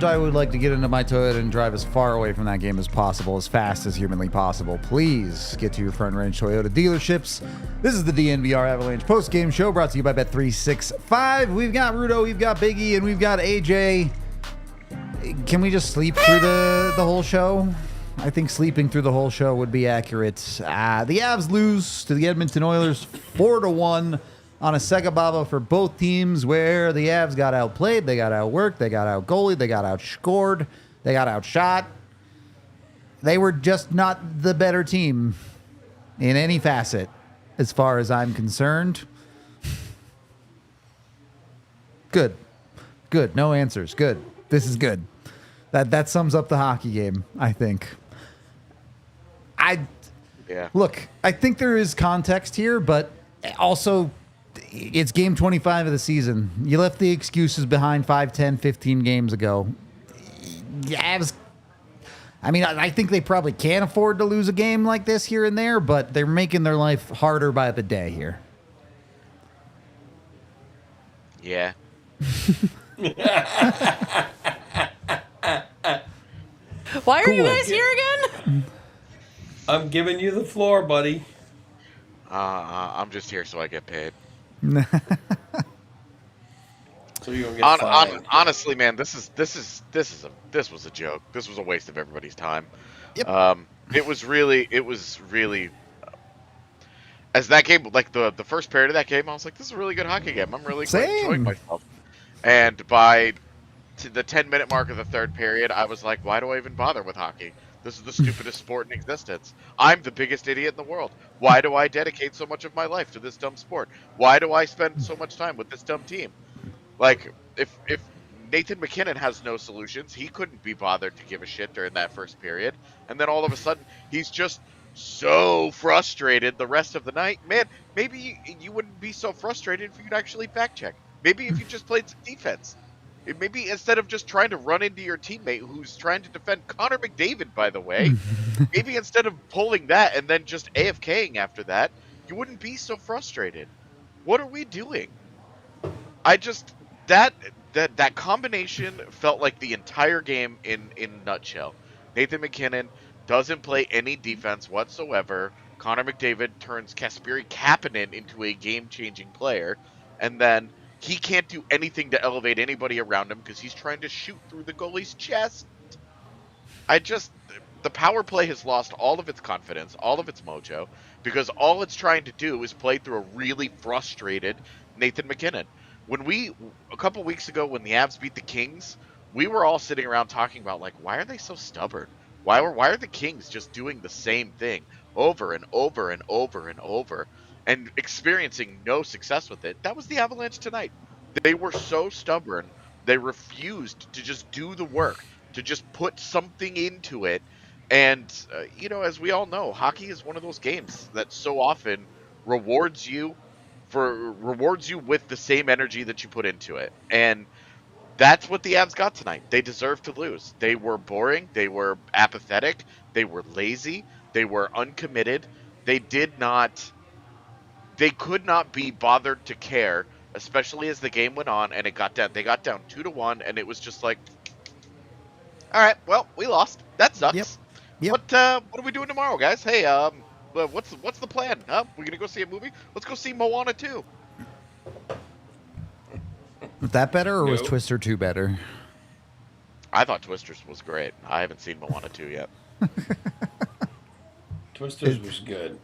I would like to get into my Toyota and drive as far away from that game as possible, as fast as humanly possible. Please get to your Front Range Toyota dealerships. This is the DNVR Avalanche post-game show brought to you by Bet365. We've got Rudo, we've got Biggie, and we've got AJ. Can we just sleep through the whole show? I think sleeping through the whole show would be accurate. The Avs lose to the Edmonton Oilers 4-1. On a Sega Baba for both teams, where the Avs got outplayed, they got outworked, they got outgoalied, they got outscored, they got outshot. They were just not the better team in any facet, as far as I'm concerned. Good. No answers. Good. This is good. That sums up the hockey game, I think. Look, I think there is context here, but also it's game 25 of the season. You left the excuses behind 5, 10, 15 games ago. I think they probably can't afford to lose a game like this here and there, but they're making their life harder by the day here. Yeah. Why are you guys here again? I'm giving you the floor, buddy. I'm just here so I get paid. So you don't get fined. Honestly, man, this was a joke. This was a waste of everybody's time. Yep. It was really as that game, like the first period of that game, I was like, this is a really good hockey game. I'm really enjoying myself. And by the 10-minute mark of the third period, I was like, why do I even bother with hockey? This is the stupidest sport in existence. I'm the biggest idiot in the world. Why do I dedicate so much of my life to this dumb sport? Why do I spend so much time with this dumb team? Like, if Nathan MacKinnon has no solutions, he couldn't be bothered to give a shit during that first period. And then all of a sudden, he's just so frustrated the rest of the night. Man, maybe you wouldn't be so frustrated if you'd actually back check. Maybe if you just played some defense. Maybe instead of just trying to run into your teammate who's trying to defend Connor McDavid, by the way, maybe instead of pulling that and then just AFKing after that, you wouldn't be so frustrated. What are we doing? That combination felt like the entire game in a nutshell. Nathan MacKinnon doesn't play any defense whatsoever. Connor McDavid turns Kasperi Kapanen into a game-changing player, and then he can't do anything to elevate anybody around him because he's trying to shoot through the goalie's chest. The power play has lost all of its confidence, all of its mojo, because all it's trying to do is play through a really frustrated Nathan MacKinnon. A couple weeks ago when the Avs beat the Kings, we were all sitting around talking about, like, why are they so stubborn? Why are the Kings just doing the same thing over and over and over and over? And experiencing no success with it. That was the Avalanche tonight. They were so stubborn. They refused to just do the work, to just put something into it. And, as we all know, hockey is one of those games that so often rewards you with the same energy that you put into it. And that's what the Avs got tonight. They deserved to lose. They were boring. They were apathetic. They were lazy. They were uncommitted. They could not be bothered to care, especially as the game went on and it got down. They got down 2-1, and it was just like, all right, well, we lost. That sucks. Yep. What are we doing tomorrow, guys? Hey, what's the plan? We're gonna go see a movie. Let's go see Moana 2. Was that better, or was Twister 2 better? I thought Twisters was great. I haven't seen Moana 2 yet. Twisters was good.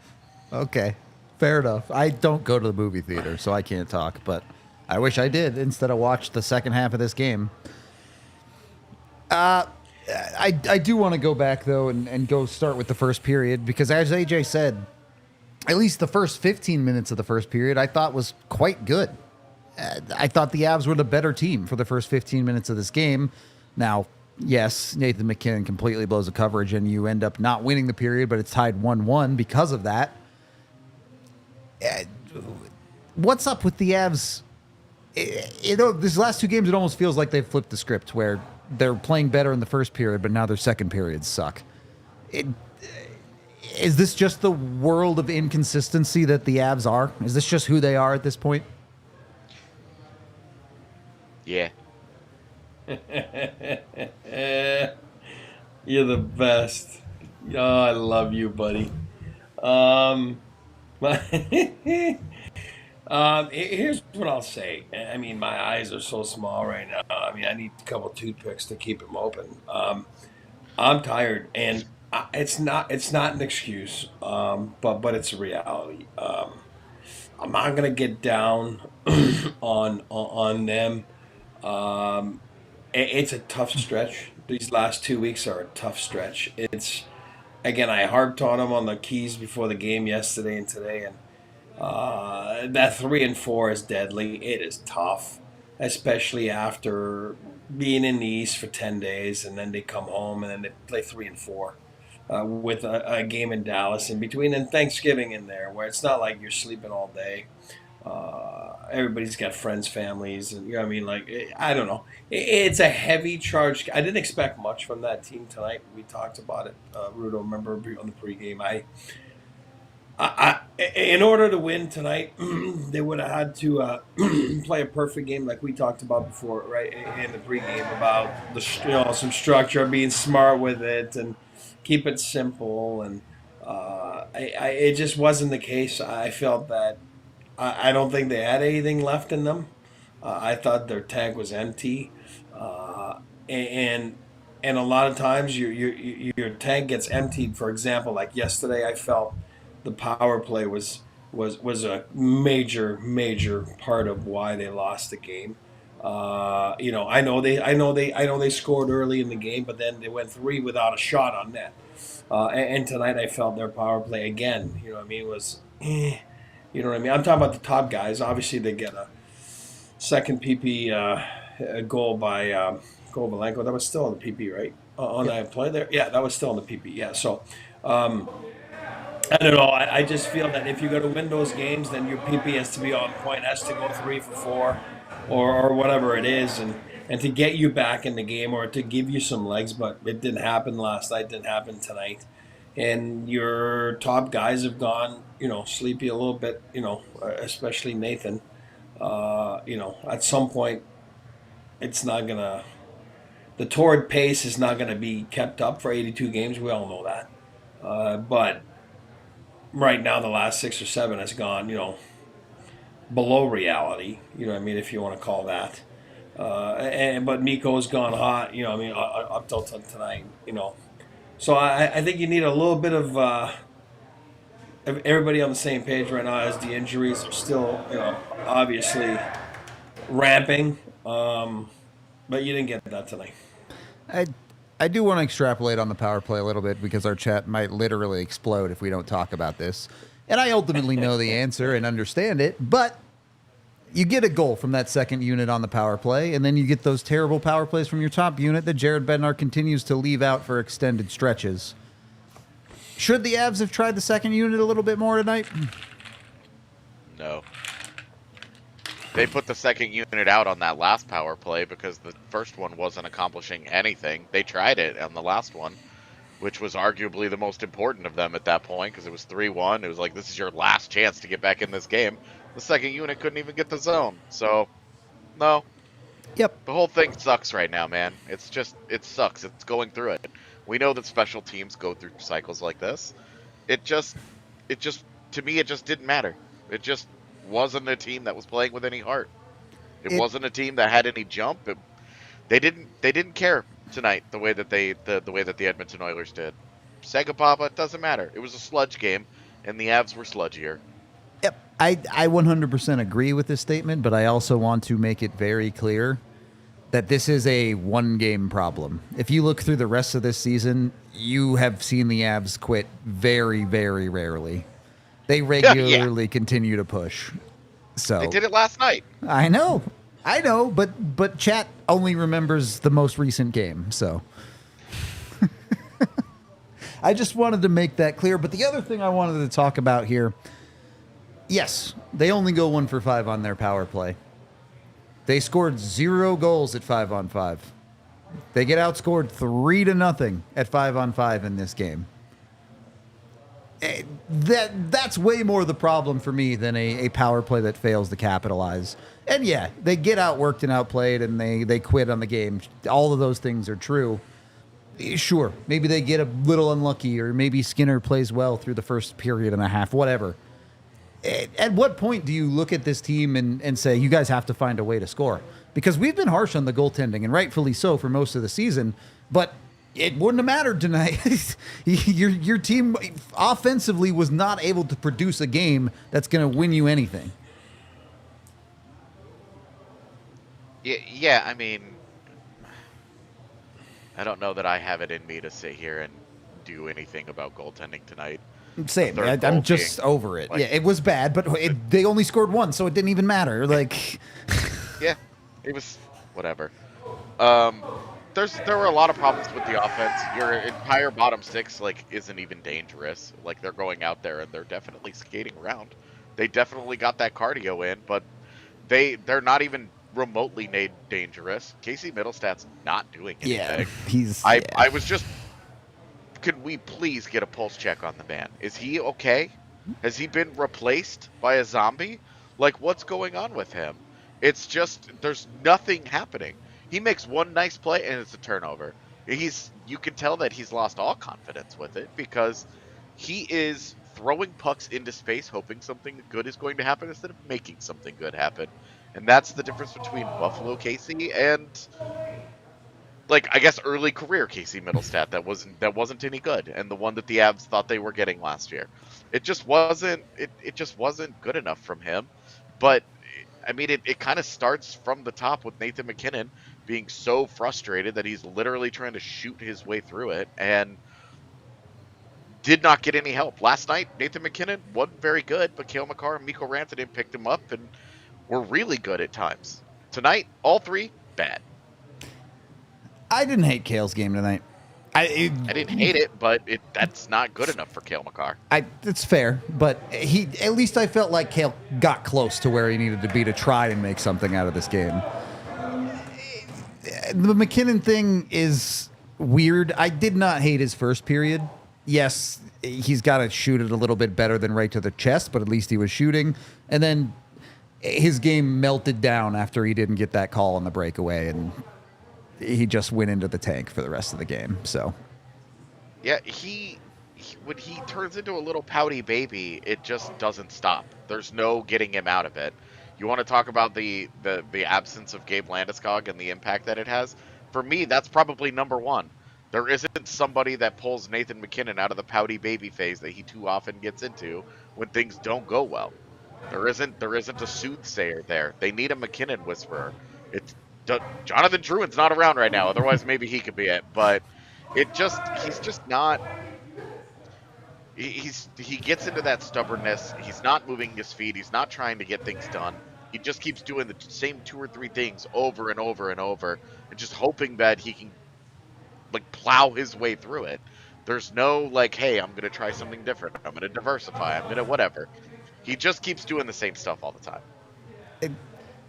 Okay. Fair enough. I don't go to the movie theater, so I can't talk, but I wish I did instead of watch the second half of this game. I do want to go back, though, and go start with the first period, because as AJ said, at least the first 15 minutes of the first period I thought was quite good. I thought the Avs were the better team for the first 15 minutes of this game. Now, yes, Nathan McKinnon completely blows a coverage, and you end up not winning the period, but it's tied 1-1 because of that. What's up with the Avs? These last two games, it almost feels like they've flipped the script, where they're playing better in the first period, but now their second periods suck. Is this just the world of inconsistency that the Avs are? Is this just who they are at this point? Yeah. You're the best. Oh, I love you, buddy. Here's what I'll say. I mean, my eyes are so small right now. I mean, I need a couple toothpicks to keep them open. I'm tired, and it's not an excuse, but it's a reality. I'm not gonna get down on them. It's a tough stretch. These last 2 weeks are a tough stretch. It's, again, I harped on them on the keys before the game yesterday and today, and that 3 and 4 is deadly. It is tough, especially after being in the East for 10 days, and then they come home and then they play 3 and 4 with a game in Dallas in between, and Thanksgiving in there, where it's not like you're sleeping all day. Everybody's got friends, families, and you know what I mean. Like, I don't know. It's a heavy charge. I didn't expect much from that team tonight. We talked about it. Rudo, remember on the pregame. In order to win tonight, they would have had to play a perfect game, like we talked about before, right? In the pregame, about some structure, being smart with it, and keep it simple. And it just wasn't the case. I felt that. I don't think they had anything left in them. I thought their tank was empty, and a lot of times your tank gets emptied. For example, like yesterday, I felt the power play was a major part of why they lost the game. I know they scored early in the game, but then they went 3 without a shot on net. And tonight, I felt their power play again. You know what I mean? Was. You know what I mean? I'm talking about the top guys. Obviously, they get a second PP goal by Kovalenko. That was still on the PP, right? On that play there? Yeah, that was still on the PP. Yeah, so I don't know. I just feel that if you're going to win those games, then your PP has to be on point, has to go 3 for 4 or whatever it is, and to get you back in the game or to give you some legs. But it didn't happen last night, didn't happen tonight. And your top guys have gone, sleepy a little bit, especially Nathan. At some point, it's not going to – the torrid pace is not going to be kept up for 82 games. We all know that. But right now, the last 6 or 7 has gone, below reality, if you want to call that. But Mikko's gone hot, up till tonight, So I think you need a little bit of everybody on the same page right now, as the injuries are still, obviously ramping. But you didn't get that tonight. I do want to extrapolate on the power play a little bit, because our chat might literally explode if we don't talk about this. And I ultimately know the answer and understand it, but you get a goal from that second unit on the power play, and then you get those terrible power plays from your top unit that Jared Bednar continues to leave out for extended stretches. Should the Avs have tried the second unit a little bit more tonight? No. They put the second unit out on that last power play because the first one wasn't accomplishing anything. They tried it on the last one, which was arguably the most important of them at that point, because it was 3-1. It was like, this is your last chance to get back in this game. The second unit couldn't even get the zone. So, no. Yep. The whole thing sucks right now, man. It sucks. It's going through it. We know that special teams go through cycles like this. To me, it just didn't matter. It just wasn't a team that was playing with any heart. It wasn't a team that had any jump. They didn't care tonight the way that the Edmonton Oilers did. Sagapapa, it doesn't matter. It was a sludge game, and the Avs were sludgier. Yep, I 100% agree with this statement, but I also want to make it very clear that this is a one-game problem. If you look through the rest of this season, you have seen the Avs quit very, very rarely. They regularly continue to push. So They did it last night. I know, but chat only remembers the most recent game, so I just wanted to make that clear. But the other thing I wanted to talk about here, yes, they only go 1 for 5 on their power play. They scored 0 goals at 5-on-5. They get outscored 3-0 at 5-on-5 in this game. That's way more the problem for me than a power play that fails to capitalize. And yeah, they get outworked and outplayed, and they quit on the game. All of those things are true. Sure, maybe they get a little unlucky, or maybe Skinner plays well through the first period and a half, whatever. At what point do you look at this team and say, you guys have to find a way to score? Because we've been harsh on the goaltending, and rightfully so for most of the season, but it wouldn't have mattered tonight. Your team offensively was not able to produce a game that's going to win you anything. Yeah, I mean, I don't know that I have it in me to sit here and do anything about goaltending tonight. Same. I'm just over it. Like, yeah, it was bad, but they only scored 1, so it didn't even matter. Like, yeah, it was whatever. There were a lot of problems with the offense. Your entire bottom 6 isn't even dangerous. Like, they're going out there and they're definitely skating around. They definitely got that cardio in, but they're not even remotely dangerous. Casey Middlestad's not doing anything. Yeah, I was just. Could we please get a pulse check on the man? Is he okay? Has he been replaced by a zombie? Like, what's going on with him? It's just, there's nothing happening. He makes one nice play and it's a turnover. You can tell that he's lost all confidence with it, because he is throwing pucks into space hoping something good is going to happen instead of making something good happen. And that's the difference between Buffalo Casey and, I guess, early career Casey Middlestat that wasn't any good, and the one that the Avs thought they were getting last year. It just wasn't good enough from him. But I mean, it kind of starts from the top with Nathan MacKinnon being so frustrated that he's literally trying to shoot his way through it and did not get any help. Last night, Nathan MacKinnon wasn't very good, but Cale Makar and Mikko Rantanen picked him up and were really good at times. Tonight, all 3, bad. I didn't hate Cale's game tonight. I didn't hate it, but that's not good enough for Cale Makar. It's fair, but at least I felt like Cale got close to where he needed to be to try and make something out of this game. The MacKinnon thing is weird. I did not hate his first period. Yes, he's got to shoot it a little bit better than right to the chest, but at least he was shooting. And then his game melted down after he didn't get that call on the breakaway, and he just went into the tank for the rest of the game. So, yeah, when he turns into a little pouty baby, it just doesn't stop. There's no getting him out of it. You want to talk about the absence of Gabe Landeskog and the impact that it has? For me, that's probably number 1. There isn't somebody that pulls Nathan MacKinnon out of the pouty baby phase that he too often gets into when things don't go well. There isn't a soothsayer there. They need a MacKinnon whisperer. Jonathan Drouin's not around right now. Otherwise, maybe he could be it. But he's just not. He gets into that stubbornness. He's not moving his feet. He's not trying to get things done. He just keeps doing the same 2 or 3 things over and over and over, and just hoping that he can plow his way through it. There's no hey, I'm gonna try something different. I'm gonna diversify. I'm gonna whatever. He just keeps doing the same stuff all the time.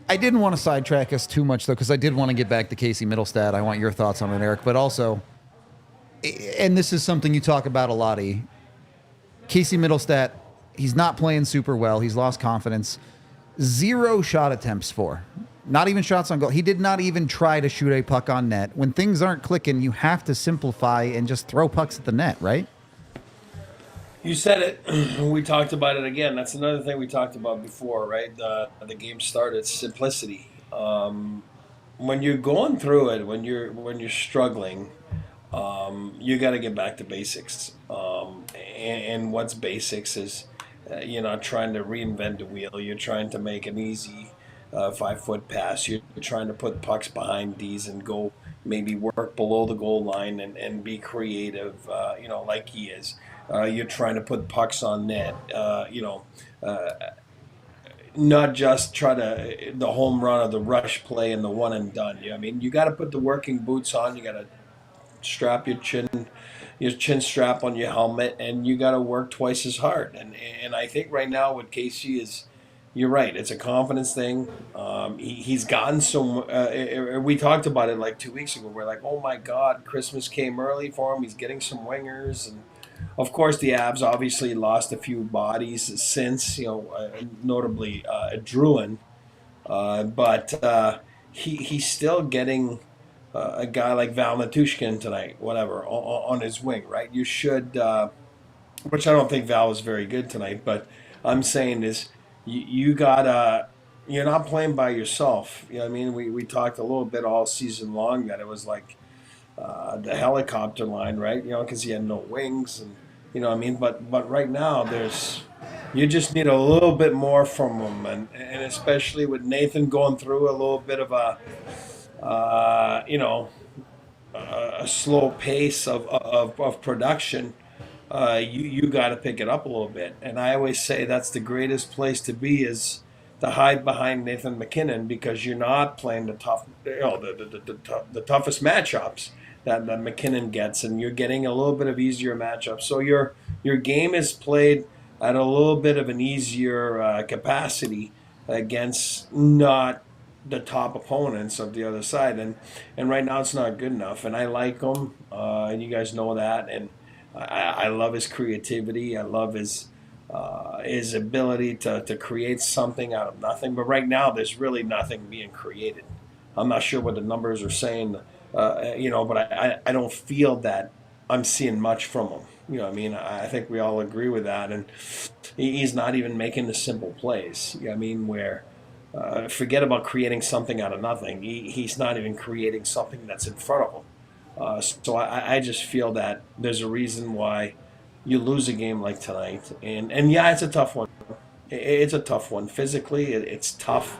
I didn't want to sidetrack us too much, though, because I did want to get back to Casey Middlestat. I want your thoughts on it, Eric. But also, and this is something you talk about a lot, E. Casey Middlestat, he's not playing super well. He's lost confidence. 0 shot attempts for. Not even shots on goal. He did not even try to shoot a puck on net. When things aren't clicking, you have to simplify and just throw pucks at the net, right? You said it. We talked about it again. That's another thing we talked about before, right? The game started. Simplicity. When you're going through it, when you're struggling, you got to get back to basics. And what's basics is you're not trying to reinvent the wheel. You're trying to make an easy 5-foot pass. You're trying to put pucks behind D's and go maybe work below the goal line and be creative, like he is. You're trying to put pucks on net, not just try to the home run or the rush play and the one and done. I mean, you got to put the working boots on. You got to strap your chin strap on your helmet, and you got to work twice as hard. And I think right now with Casey is, you're right. It's a confidence thing. He's gotten so. We talked about it like 2 weeks ago. We're like, oh my God, Christmas came early for him. He's getting some wingers, and of course the Avs obviously lost a few bodies since. Notably Druin, but he's still getting a guy like Val Matushkin tonight, whatever, on his wing, right? You should, which I don't think Val was very good tonight, but I'm saying is you gotta, you're not playing by yourself. You know what I mean? We talked a little bit all season long that it was like the helicopter line, right? Because he had no wings, and you know what I mean? But right now you just need a little bit more from him, and especially with Nathan going through a little bit of a slow pace of production. You got to pick it up a little bit. And I always say that's the greatest place to be, is to hide behind Nathan McKinnon, because you're not playing the toughest matchups that McKinnon gets, and you're getting a little bit of easier matchups. So your game is played at a little bit of an easier capacity against not the top opponents of the other side, and right now it's not good enough. And I like him, and you guys know that, and I love his creativity. I love his ability to create something out of nothing. But right now there's really nothing being created. I'm not sure what the numbers are saying, but I don't feel that I'm seeing much from him. You know what I mean? I think we all agree with that, and he's not even making the simple plays. You know what I mean? Where forget about creating something out of nothing. He's not even creating something that's in front of him. So I just feel that there's a reason why you lose a game like tonight. And yeah, it's a tough one. It's a tough one. Physically, it's tough.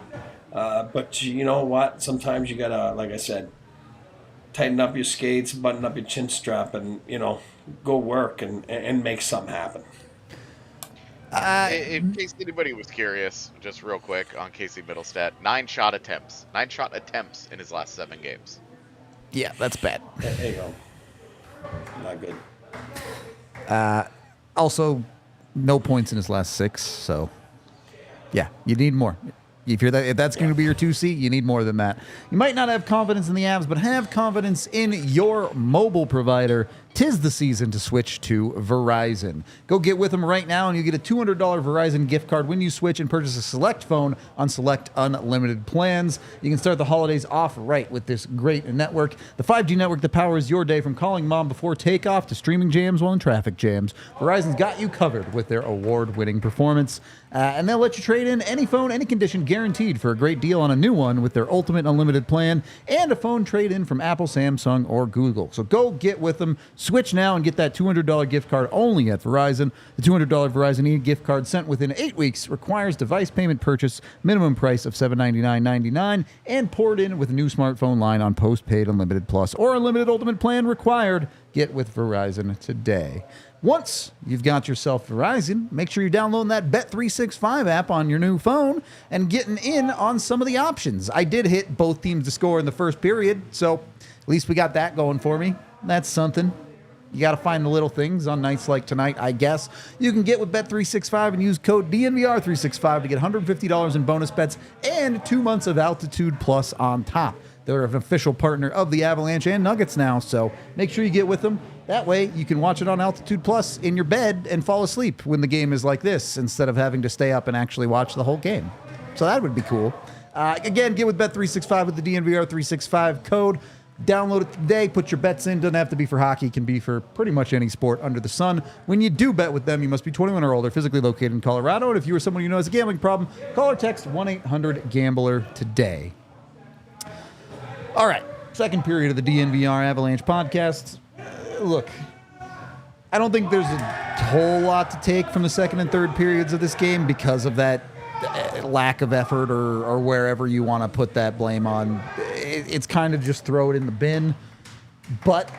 But you know what? Sometimes you got to, like I said, tighten up your skates, button up your chin strap, and, go work and make something happen. In case anybody was curious, just real quick on Casey Middlestat, 9 shot attempts in his last 7 games. Yeah, that's bad. There you go. Not good. Also, no points in his last 6. So, yeah, you need more. If that's going to be your 2C, you need more than that. You might not have confidence in the Avs, but have confidence in your mobile provider. 'Tis the season to switch to Verizon. Go get with them right now, and you get a $200 Verizon gift card when you switch and purchase a select phone on select unlimited plans. You can start the holidays off right with this great network. The 5G network that powers your day, from calling mom before takeoff to streaming jams while in traffic jams. Verizon's got you covered with their award-winning performance. And they'll let you trade in any phone, any condition, guaranteed for a great deal on a new one with their ultimate unlimited plan, and a phone trade-in from Apple, Samsung, or Google. So go get with them. Switch now and get that $200 gift card only at Verizon. The $200 Verizon e-gift card sent within 8 weeks requires device payment purchase, minimum price of $799.99, and poured in with a new smartphone line on postpaid Unlimited Plus or Unlimited Ultimate plan required. Get with Verizon today. Once you've got yourself Verizon, make sure you're downloading that Bet365 app on your new phone and getting in on some of the options. I did hit both teams to score in the first period, so at least we got that going for me. That's something. You got to find the little things on nights like tonight, I guess. You can get with Bet365 and use code DNVR365 to get $150 in bonus bets and 2 months of Altitude Plus on top. They're an official partner of the Avalanche and Nuggets now, so make sure you get with them. That way, you can watch it on Altitude Plus in your bed and fall asleep when the game is like this, instead of having to stay up and actually watch the whole game. So that would be cool. Again, get with Bet365 with the DNVR365 code. Download it today. Put your bets in. Doesn't have to be for hockey. Can be for pretty much any sport under the sun. When you do bet with them, you must be 21 or older, physically located in Colorado. And if you or someone you know has a gambling problem, call or text 1-800-GAMBLER today. All right. Second period of the DNVR Avalanche podcast. Look, I don't think there's a whole lot to take from the second and third periods of this game because of that lack of effort or wherever you want to put that blame on. It's kind of just throw it in the bin. But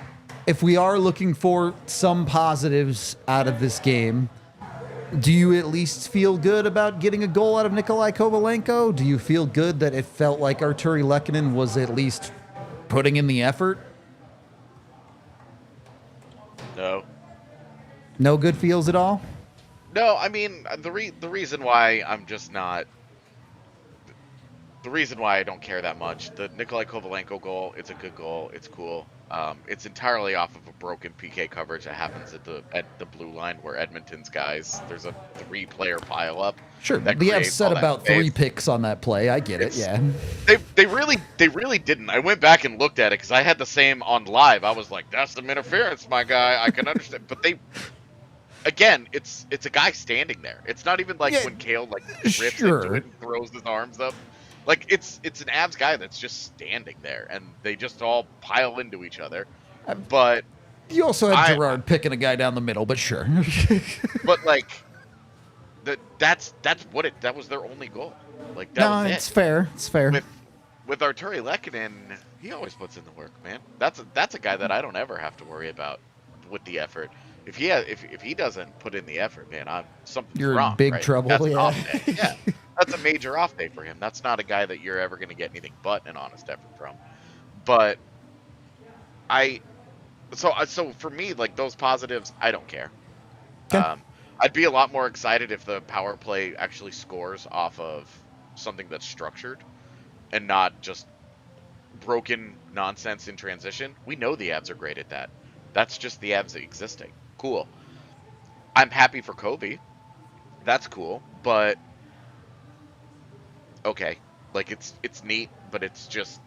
if we are looking for some positives out of this game, do you at least feel good about getting a goal out of Nikolai Kovalenko? Do you feel good that it felt like Artturi Lehkonen was at least putting in the effort? No. No good feels at all? No, I mean, the reason why I'm just not... The reason why I don't care that much, the Nikolai Kovalenko goal, it's a good goal, it's cool. It's entirely off of a broken PK coverage that happens at the blue line where Edmonton's guys, there's a 3-player pileup. Sure, the Avs said about 3 picks on that play. I get it, yeah. They really didn't. I went back and looked at it because I had the same on live. I was like, that's some interference, my guy. I can understand. But again, it's a guy standing there. It's not even like when Kale rips into it and throws his arms up. Like it's an Avs guy that's just standing there, and they just all pile into each other. But you also had Gerard picking a guy down the middle, but sure. But like that was their only goal. Like that was it. It's fair. It's fair. With Artturi Lehkonen, he always puts in the work, man. That's a guy that I don't ever have to worry about with the effort. If he doesn't put in the effort, man, something's You're wrong. in big right? trouble. That's an off day. Yeah, that's a major off day for him. That's not a guy that you're ever going to get anything but an honest effort from. But so for me, like those positives, I don't care. Okay. I'd be a lot more excited if the power play actually scores off of something that's structured and not just broken nonsense in transition. We know the Avs are great at that. That's just the Avs existing. Cool. I'm happy for Kobe. That's cool, but okay, like it's neat, but it's just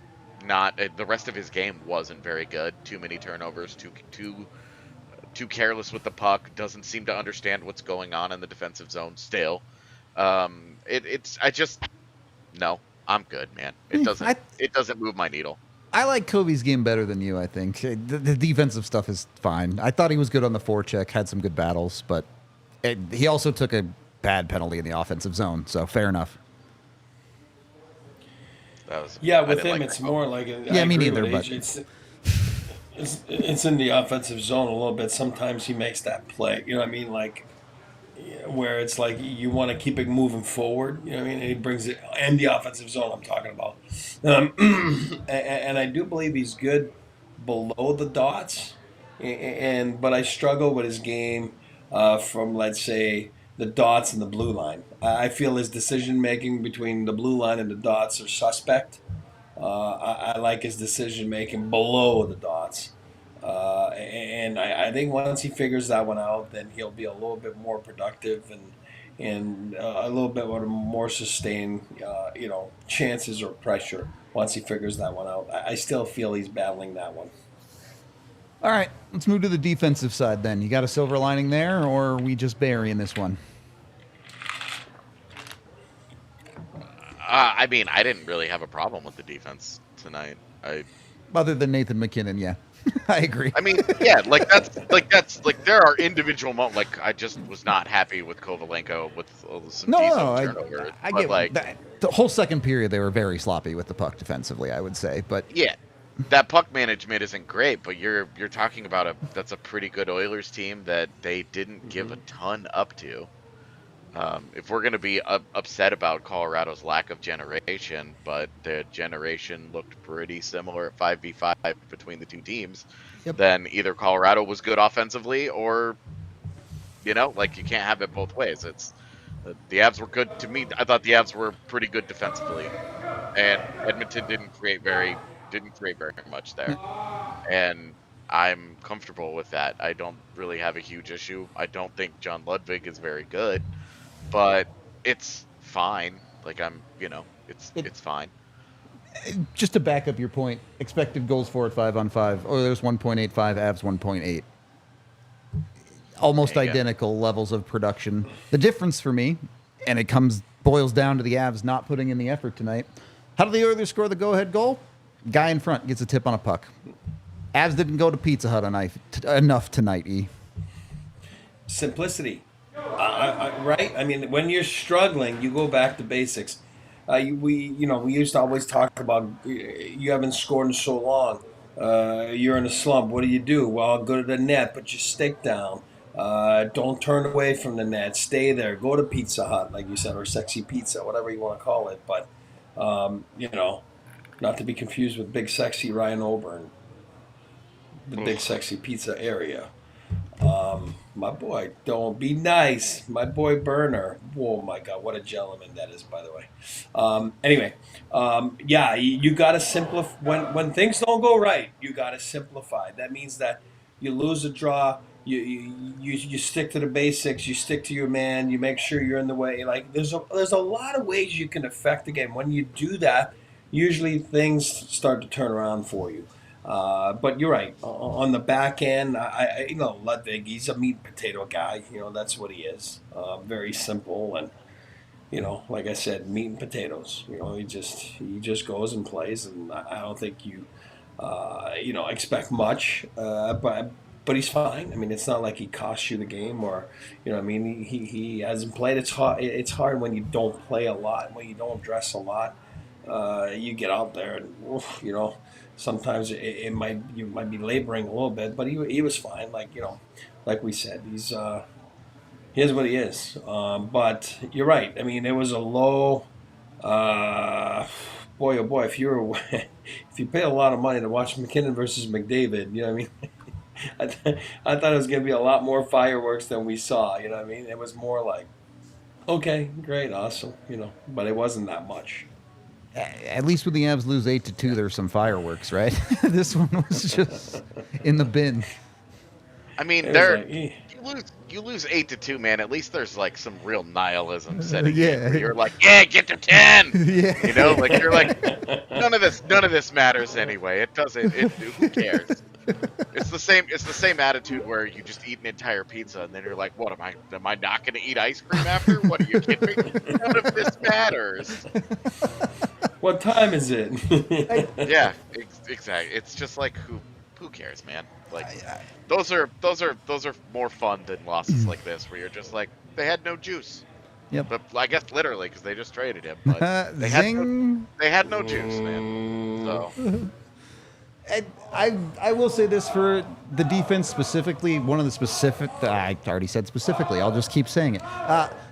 not. The rest of his game wasn't very good. Too many turnovers. Too careless with the puck. Doesn't seem to understand what's going on in the defensive zone. Still, no. I'm good, man. It doesn't move my needle. I like Kobe's game better than you, I think. The defensive stuff is fine. I thought he was good on the forecheck, had some good battles, but he also took a bad penalty in the offensive zone, so fair enough. With him, it's more like... me neither, but... It's in the offensive zone a little bit. Sometimes he makes that play, you know what I mean? Like, where it's like you want to keep it moving forward, you know what I mean? And he brings it in the offensive zone I'm talking about. And I do believe he's good below the dots, but I struggle with his game from, let's say, the dots and the blue line. I feel his decision-making between the blue line and the dots are suspect. I like his decision-making below the dots. And I think once he figures that one out, then he'll be a little bit more productive and a little bit more sustained, chances or pressure once he figures that one out. I still feel he's battling that one. All right, let's move to the defensive side then. You got a silver lining there, or are we just burying this one? I mean, I didn't really have a problem with the defense tonight. Other than Nathan McKinnon, yeah. I agree. I mean, yeah, that's there are individual moments. Like I just was not happy with Kovalenko with some decent turnovers. I get that. The whole second period they were very sloppy with the puck defensively, I would say. But yeah, that puck management isn't great. But you're talking about that's a pretty good Oilers team that they didn't give a ton up to. If we're going to be upset about Colorado's lack of generation, but the generation looked pretty similar at 5v5 between the two teams, then either Colorado was good offensively or, you can't have it both ways. It's the Avs were good to me. I thought the Avs were pretty good defensively, and Edmonton didn't create very much there. And I'm comfortable with that. I don't really have a huge issue. I don't think John Ludwig is very good. But it's fine. Like it's fine. Just to back up your point, expected goals for at 5-on-5. Oilers 1.85, Avs 1.8. Almost identical levels of production. The difference for me, and it boils down to the Avs not putting in the effort tonight. How did the Oilers score the go-ahead goal? Guy in front gets a tip on a puck. Avs didn't go to Pizza Hut enough tonight, E. Simplicity. right? I mean, when you're struggling, you go back to basics. We used to always talk about you haven't scored in so long. You're in a slump. What do? Well, go to the net, put your stick down. Don't turn away from the net. Stay there. Go to Pizza Hut, like you said, or Sexy Pizza, whatever you want to call it. But not to be confused with Big Sexy Ryan Oburn, the Big Sexy Pizza area. My boy, don't be nice. My boy Burner. Oh my God, what a gentleman that is, by the way. Anyway, you got to simplify. When things don't go right, you got to simplify. That means that you lose a draw. You stick to the basics. You stick to your man. You make sure you're in the way. Like there's a lot of ways you can affect the game. When you do that, usually things start to turn around for you. But you're right. On the back end, Ludwig, he's a meat and potato guy. That's what he is. Very simple, and like I said, meat and potatoes. He just goes and plays, and I don't think you expect much. But he's fine. I mean, it's not like he costs you the game, or he hasn't played. It's hard when you don't play a lot, when you don't dress a lot. You get out there, and sometimes you might be laboring a little bit, but he was fine. Like we said, he's what he is. But you're right. I mean, it was a low. Boy, oh boy, if you pay a lot of money to watch McKinnon versus McDavid, you know what I mean. I thought it was going to be a lot more fireworks than we saw. You know what I mean. It was more like, okay, great, awesome. But it wasn't that much. At least when the Avs lose 8-2, there's some fireworks, right? This one was just in the bin. I mean, you lose 8-2, man. At least there's like some real nihilism setting in where you're like, yeah, get to 10. Yeah. Like you're like, none of this matters anyway. It doesn't. Who cares? It's the same attitude where you just eat an entire pizza and then you're like, what am I not going to eat ice cream after? What are you kidding me? None of this matters. What time is it? Yeah, exactly. It's just like who cares, man? Like those are more fun than losses like this, where you're just like they had no juice. Yep. But I guess literally because they just traded him. But they had no juice, man. So. I will say this for the defense specifically. One of the specific, I already said specifically, I'll just keep saying it.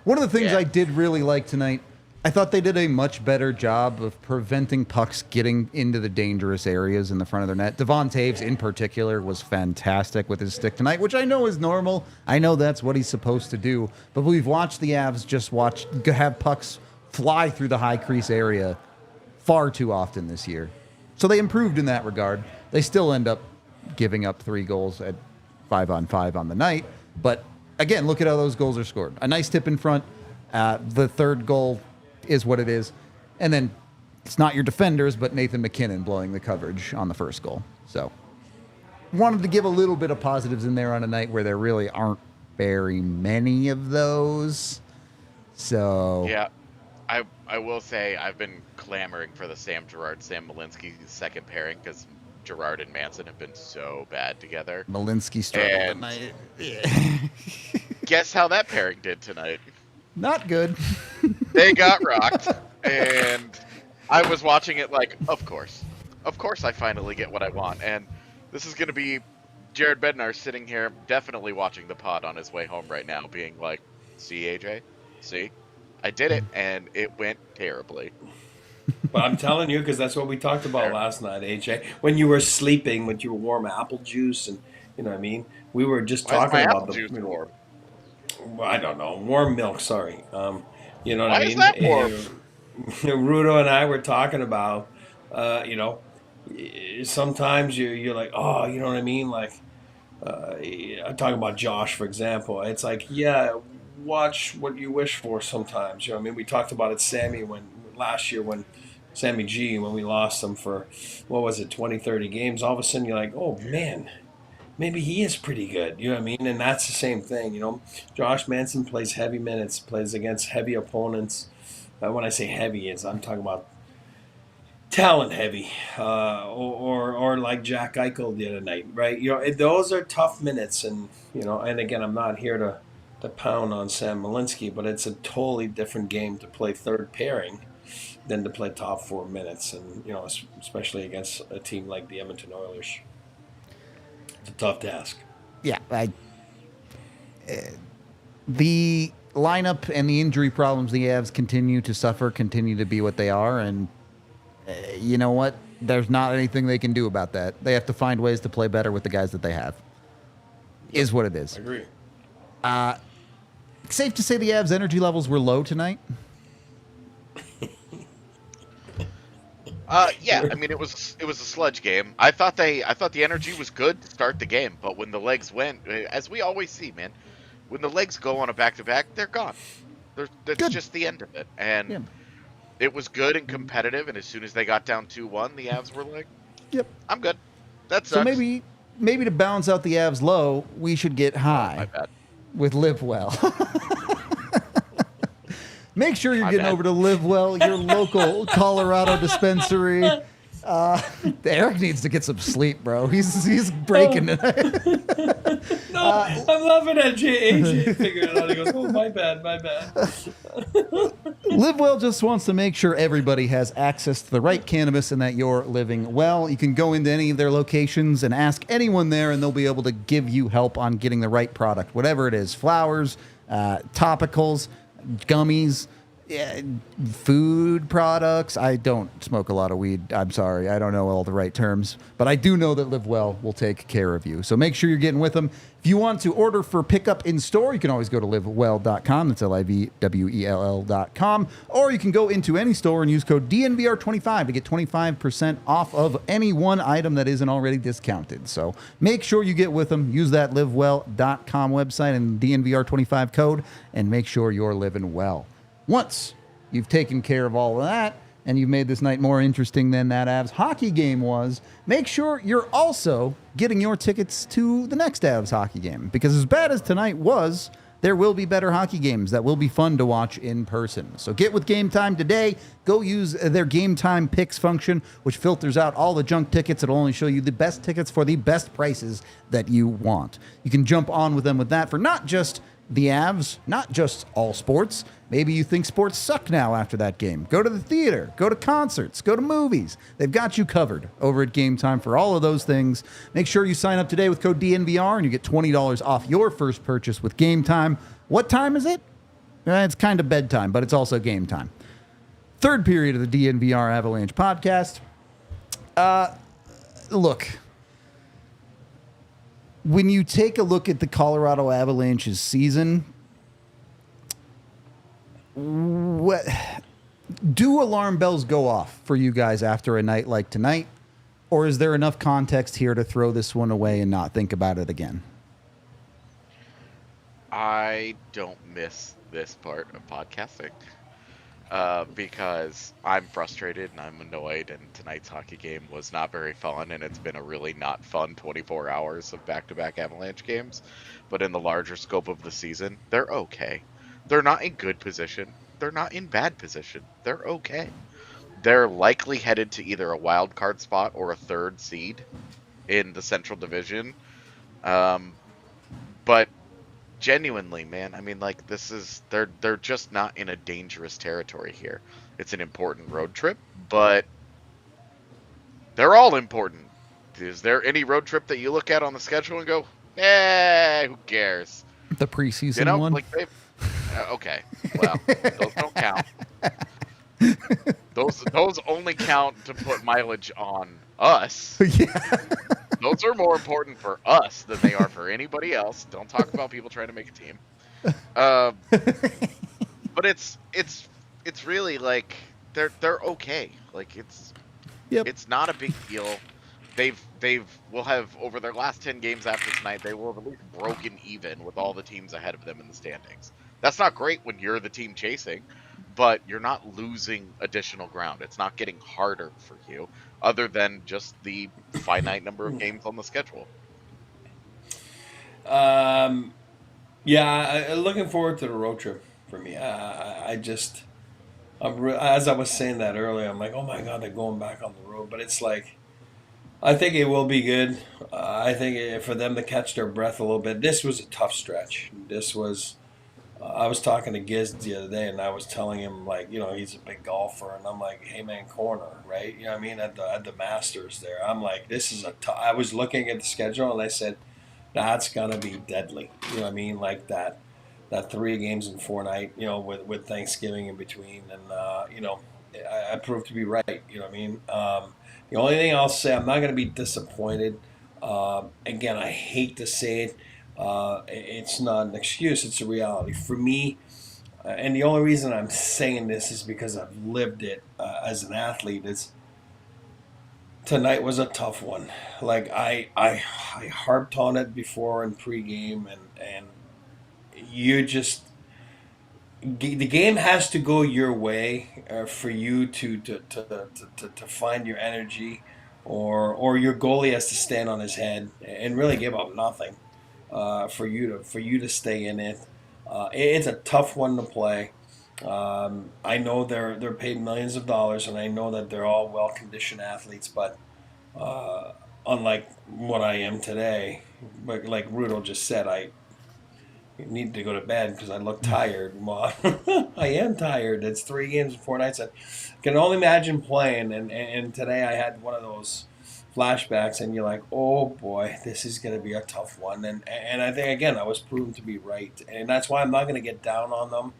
One of the things I did really like tonight, I thought they did a much better job of preventing pucks getting into the dangerous areas in the front of their net. Devon Taves, in particular, was fantastic with his stick tonight, which I know is normal. I know that's what he's supposed to do. But we've watched the Avs have pucks fly through the high crease area far too often this year. So they improved in that regard. They still end up giving up 3 goals at 5-on-5 on the night. But again, look at how those goals are scored. A nice tip in front. The third goal is what it is. And then it's not your defenders, but Nathan McKinnon blowing the coverage on the first goal. So wanted to give a little bit of positives in there on a night where there really aren't very many of those. So yeah, I will say I've been clamoring for the Sam Malinsky second pairing because Girard and Manson have been so bad together. Malinsky struggled tonight. Yeah. Guess how that pairing did tonight? Not good. They got rocked, and I was watching it like, of course I finally get what I want. And this is going to be Jared Bednar sitting here definitely watching the pod on his way home right now being like, see, AJ? See? I did it, and it went terribly. But I'm telling you, because that's what we talked about last night, AJ. When you were sleeping with your warm apple juice, and you know what I mean? We were just talking about the... juice warm? I don't know. Warm milk, sorry. You know what I mean? Why is that warm? Rudo and I were talking about, sometimes you're like, oh, you know what I mean? Like, I'm talking about Josh, for example. It's like, yeah, watch what you wish for sometimes. You know what I mean? We talked about it, Sammy, last year when Sammy G, when we lost him for, 20, 30 games, all of a sudden you're like, oh, man, maybe he is pretty good. You know what I mean? And that's the same thing, Josh Manson plays heavy minutes, plays against heavy opponents. When I say heavy, I'm talking about talent heavy, or like Jack Eichel the other night, right? Those are tough minutes, and and again, I'm not here to to pound on Sam Malinsky, but it's a totally different game to play third pairing than to play top 4 minutes, and especially against a team like the Edmonton Oilers. It's a tough task. Yeah, the lineup and the injury problems the Avs continue to be what they are, and you know what? There's not anything they can do about that. They have to find ways to play better with the guys that they have. Is what it is. I agree. Safe to say the Avs' energy levels were low tonight? Yeah, I mean it was a sludge game. I thought the energy was good to start the game, but when the legs went, as we always see, man, when the legs go on a back-to-back, they're gone. That's just the end of it. And it was good and competitive, and as soon as they got down 2-1, the Avs were like, "Yep, I'm good." That sucks. So maybe to balance out the Avs low, we should get high. My bad. With Live Well. Make sure you're getting over to Live Well, your local Colorado dispensary. Eric needs to get some sleep, bro. He's breaking tonight. No, I'm laughing at AJ figuring it out. He goes, "Oh, my bad." Live Well just wants to make sure everybody has access to the right cannabis and that you're living well. You can go into any of their locations and ask anyone there, and they'll be able to give you help on getting the right product, whatever it is: flowers, topicals, gummies, food products. I don't smoke a lot of weed. I'm sorry. I don't know all the right terms, but I do know that Live Well will take care of you. So make sure you're getting with them. If you want to order for pickup in store, you can always go to livewell.com. That's LIVWELL.com. Or you can go into any store and use code DNVR25 to get 25% off of any one item that isn't already discounted. So make sure you get with them. Use that livewell.com website and DNVR25 code, and make sure you're living well. Once you've taken care of all of that and you've made this night more interesting than that Avs hockey game was, make sure you're also getting your tickets to the next Avs hockey game. Because as bad as tonight was, there will be better hockey games that will be fun to watch in person. So get with Game Time today. Go use their Game Time Picks function, which filters out all the junk tickets. It'll only show you the best tickets for the best prices that you want. You can jump on with them with that for not just the Avs, not just all sports. Maybe you think sports suck now after that game. Go to the theater, go to concerts, go to movies. They've got you covered over at Game Time for all of those things. Make sure you sign up today with code DNVR and you get $20 off your first purchase with Game Time. What time is it? It's kind of bedtime, but it's also game time. Third period of the DNVR Avalanche podcast. Look, when you take a look at the Colorado Avalanche's season, what do alarm bells go off for you guys after a night like tonight? Or is there enough context here to throw this one away and not think about it again? I don't miss this part of podcasting because I'm frustrated and I'm annoyed, and tonight's hockey game was not very fun, and it's been a really not fun 24 hours of back-to-back Avalanche games. But in the larger scope of the season, they're okay. They're not in good position. They're not in bad position. They're okay. They're likely headed to either a wild card spot or a third seed in the Central Division. But genuinely, man, I mean, like, they're just not in a dangerous territory here. It's an important road trip, but they're all important. Is there any road trip that you look at on the schedule and go, who cares? The preseason one? Like okay, well, those don't count. Those only count to put mileage on us. Yeah. Those are more important for us than they are for anybody else. Don't talk about people trying to make a team. But it's really like they're okay. Like it's not a big deal. Will have over their last 10 games after tonight, they will have at least broken even with all the teams ahead of them in the standings. That's not great when you're the team chasing, but you're not losing additional ground. It's not getting harder for you, other than just the finite number of games on the schedule. Looking forward to the road trip for me. As I was saying that earlier, I'm like, oh my God, they're going back on the road. But it's like, I think it will be good. I think for them to catch their breath a little bit. This was a tough stretch. This was I was talking to Giz the other day, and I was telling him, like, he's a big golfer, and I'm like, hey man, corner, right? You know what I mean? At the Masters there, I'm like, this is I was looking at the schedule, and I said, that's gonna be deadly. You know what I mean? Like that 3 games in 4 night, with Thanksgiving in between, and I proved to be right. You know what I mean? The only thing I'll say, I'm not gonna be disappointed. Again, I hate to say it. It's not an excuse, it's a reality. For me, and the only reason I'm saying this is because I've lived it as an athlete, is tonight was a tough one. Like, I harped on it before in pregame, and you just, the game has to go your way for you to find your energy, or your goalie has to stand on his head and really give up nothing for you to stay in it. It's a tough one to play. I know they're paid millions of dollars, and I know that they're all well conditioned athletes, but unlike what I am today, but like Rudo just said, I need to go to bed because I look tired. Well, I am tired. It's 3 games in 4 nights. I can only imagine playing, and today I had one of those flashbacks, and you're like, oh boy, this is going to be a tough one. And I think, again, I was proven to be right, and that's why I'm not going to get down on them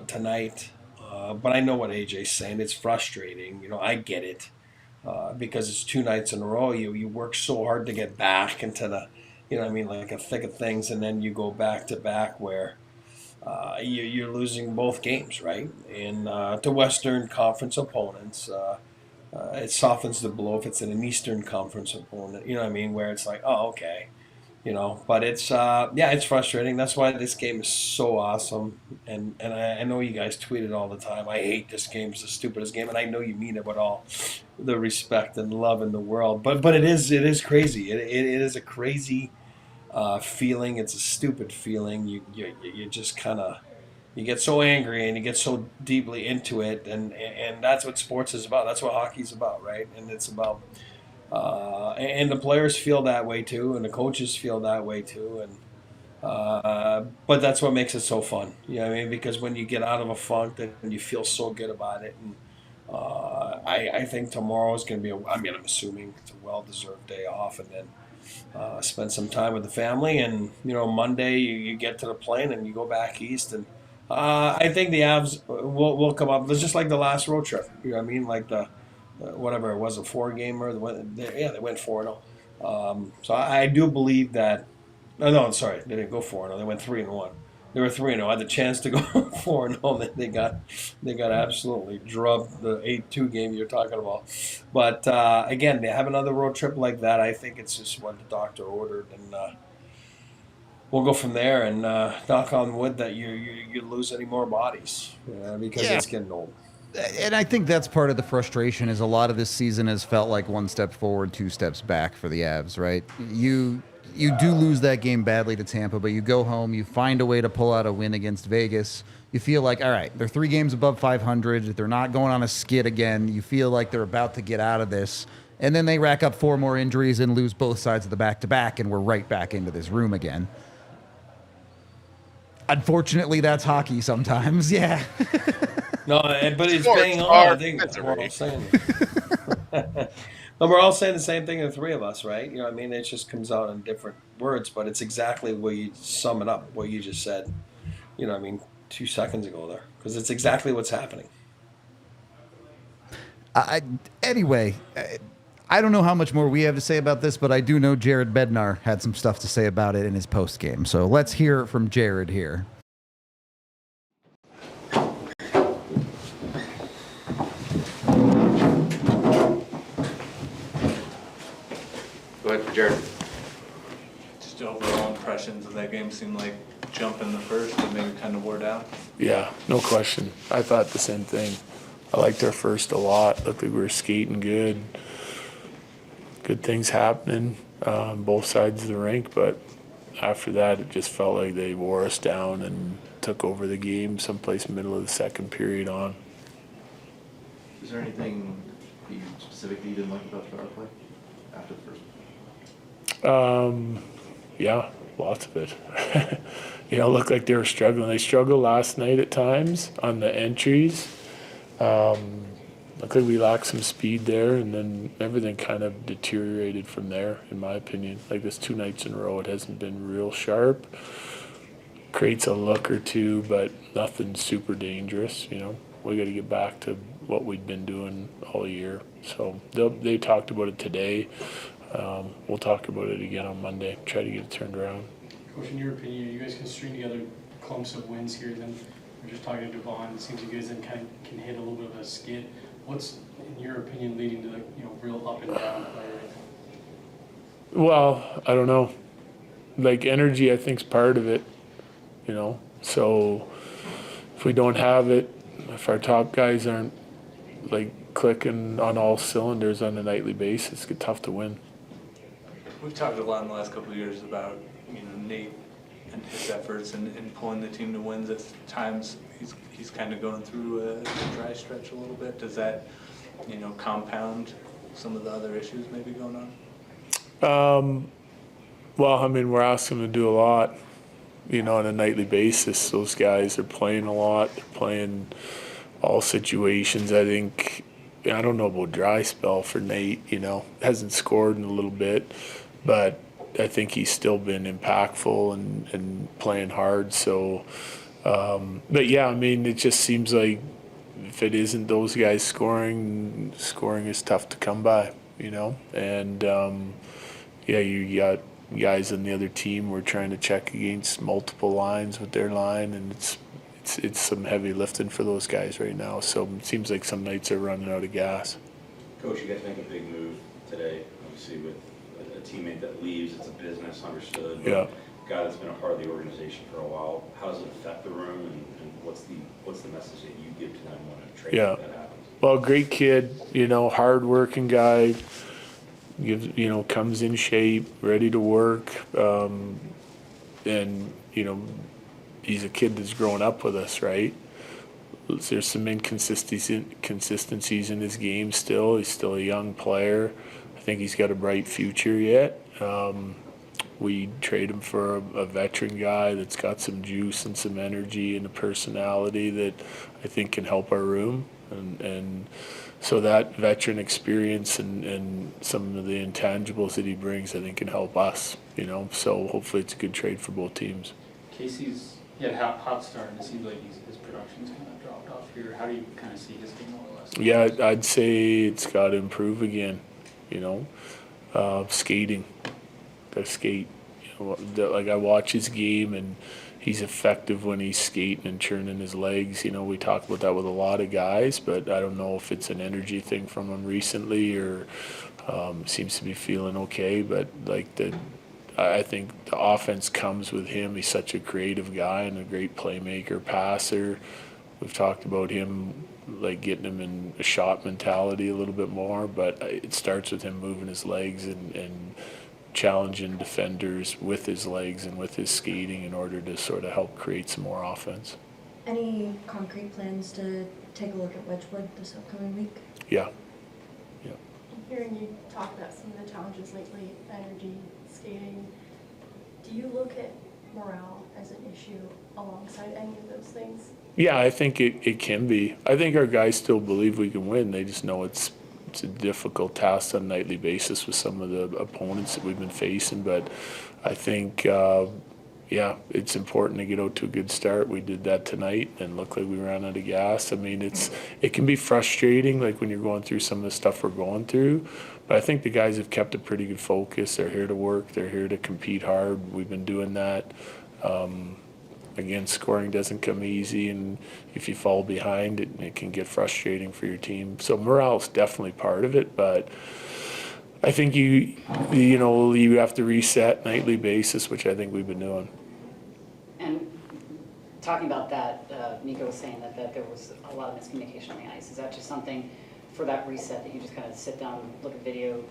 tonight. But I know what AJ's saying. It's frustrating. I get it because it's 2 nights in a row. You work so hard to get back into the, what I mean, like a thick of things, and then you go back to back where you're losing both games, right? And to Western Conference opponents, it softens the blow if it's an Eastern Conference opponent. You know what I mean? Where it's like, oh, okay. But it's it's frustrating. That's why this game is so awesome, and I know you guys tweet it all the time. I hate this game; it's the stupidest game, and I know you mean it with all the respect and love in the world. But it is crazy. It is a crazy feeling. It's a stupid feeling. You just kind of, you get so angry and you get so deeply into it, and that's what sports is about. That's what hockey's about, right? And it's about. And the players feel that way too, and the coaches feel that way too, and but that's what makes it so fun. You know what I mean? Because when you get out of a funk, then you feel so good about it. And I think tomorrow is going to be. I'm assuming it's a well-deserved day off, and then spend some time with the family. And Monday you get to the plane and you go back east, and I think the Avs will come up. It's just like the last road trip. You know what I mean? Like the. Whatever it was, a 4-gamer. They went 4-0. So I do believe that. No, I'm sorry, they didn't go 4-0. They went 3-1. They were 3-0. I had the chance to go 4-0. Then they got absolutely drubbed, the 8-2 game you're talking about. But again, they have another road trip like that. I think it's just what the doctor ordered, and we'll go from there. And knock on wood that you lose any more bodies because it's getting old. And I think that's part of the frustration, is a lot of this season has felt like 1 step forward, 2 steps back for the Avs, right? You do lose that game badly to Tampa, but you go home, you find a way to pull out a win against Vegas. You feel like, all right, they're 3 games above 500. They're not going on a skid again. You feel like they're about to get out of this. And then they rack up 4 more injuries and lose both sides of the back-to-back, and we're right back into this room again. Unfortunately, that's hockey sometimes, yeah. No, but it's bang on. I think we're all saying it. No, we're all saying the same thing, the 3 of us, right? You know what I mean? It just comes out in different words, but it's exactly where you sum it up, what you just said. You know what I mean? 2 seconds ago there, because it's exactly what's happening. Anyway, I don't know how much more we have to say about this, but I do know Jared Bednar had some stuff to say about it in his post game. So let's hear it from Jared here. Go ahead, Jared. Just overall impressions of that game seemed like jump in the first, but maybe kind of wore down. Yeah, no question. I thought the same thing. I liked our first a lot. Looked like we were skating good. Good things happening on both sides of the rink, but after that it just felt like they wore us down and took over the game someplace middle of the second period on. Is there anything that you specifically didn't like about the power play after the first? Yeah, lots of it. Looked like they were struggling. They struggled last night at times on the entries. Looked like we lacked some speed there, and then everything kind of deteriorated from there, in my opinion. Like this 2 nights in a row, it hasn't been real sharp. Creates a look or two, but nothing super dangerous, We got to get back to what we'd been doing all year. So they talked about it today. We'll talk about it again on Monday, try to get it turned around. Coach, in your opinion, you guys can string together clumps of wins here, then we're just talking to Devon, it seems you guys then kind of can hit a little bit of a skid. What's, in your opinion, leading to real up and down play right now? Well, I don't know. Like energy, I think, is part of it, So if we don't have it, if our top guys aren't like clicking on all cylinders on a nightly basis, it's tough to win. We've talked a lot in the last couple of years about Nate and his efforts and pulling the team to wins. At times he's kind of going through a dry stretch a little bit. Does that compound some of the other issues maybe going on? Well, we're asking them to do a lot, on a nightly basis. Those guys are playing a lot. They're playing all situations. I think, I don't know about dry spell for Nate, hasn't scored in a little bit, but I think he's still been impactful and playing hard. So, but yeah, it just seems like if it isn't those guys scoring is tough to come by, and you got guys on the other team we're trying to check against multiple lines with their line, and it's some heavy lifting for those guys right now. So it seems like some nights are running out of gas. Coach, you guys make a big move today, obviously with a teammate that leaves. It's a business, understood. Yeah. A guy that's been a part of the organization for a while. How does it affect the room, and what's the message that you give to them when a trade like that happens? Well, great kid, hard-working guy. Comes in shape, ready to work, and he's a kid that's grown up with us, right? There's some inconsistencies in his game still. He's still a young player. I think he's got a bright future yet. We trade him for a veteran guy that's got some juice and some energy and a personality that I think can help our room, and so that veteran experience and some of the intangibles that he brings, I think, can help us, So hopefully it's a good trade for both teams. Casey's had a hot start, and it seems like his production's kind of dropped off here. How do you kind of see his game more or less? Yeah, I'd say it's got to improve again, skating. Got to skate. Like I watch his game, and he's effective when he's skating and churning his legs. We talk about that with a lot of guys, but I don't know if it's an energy thing from him recently or seems to be feeling okay. But I think the offense comes with him. He's such a creative guy and a great playmaker, passer. We've talked about him, like getting him in a shot mentality a little bit more, but it starts with him moving his legs and challenging defenders with his legs and with his skating in order to sort of help create some more offense. Any concrete plans to take a look at Wedgwood this upcoming week? Yeah. Hearing you talk about some of the challenges lately, energy, skating, do you look at morale as an issue alongside any of those things? Yeah, I think it can be. I think our guys still believe we can win. They just know it's a difficult task on a nightly basis with some of the opponents that we've been facing. But I think, it's important to get out to a good start. We did that tonight and looked like we ran out of gas. It can be frustrating, like when you're going through some of the stuff we're going through. But I think the guys have kept a pretty good focus. They're here to work. They're here to compete hard. We've been doing that. Again, scoring doesn't come easy, and if you fall behind, it can get frustrating for your team. So morale is definitely part of it, but I think you have to reset nightly basis, which I think we've been doing. And talking about that, Nico was saying that there was a lot of miscommunication on the ice. Is that just something for that reset that you just kind of sit down, look at video,